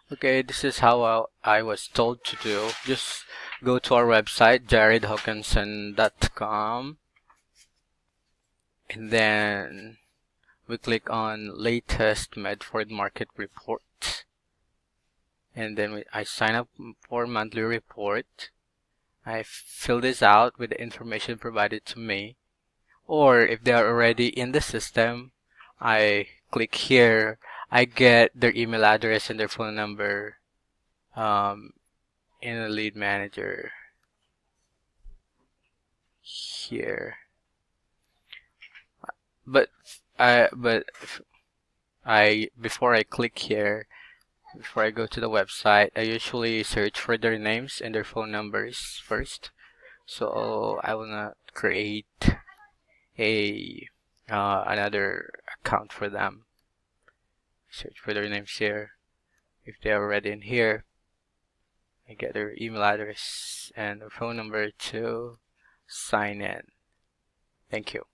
Okay, this is how I was told to do. Just go to our website, jaredhawkinson.com, and then we click on latest Medford market report, and then I sign up for monthly report. I fill this out with the information provided to me, or if they are already in the system, I click here. I get their email address and their phone number in the lead manager here. But before I click here, before I go to the website, I usually search for their names and their phone numbers first. So I will not create a another account for them. Search for their names here. If they're already in here, I get their email address and their phone number to sign in. Thank you.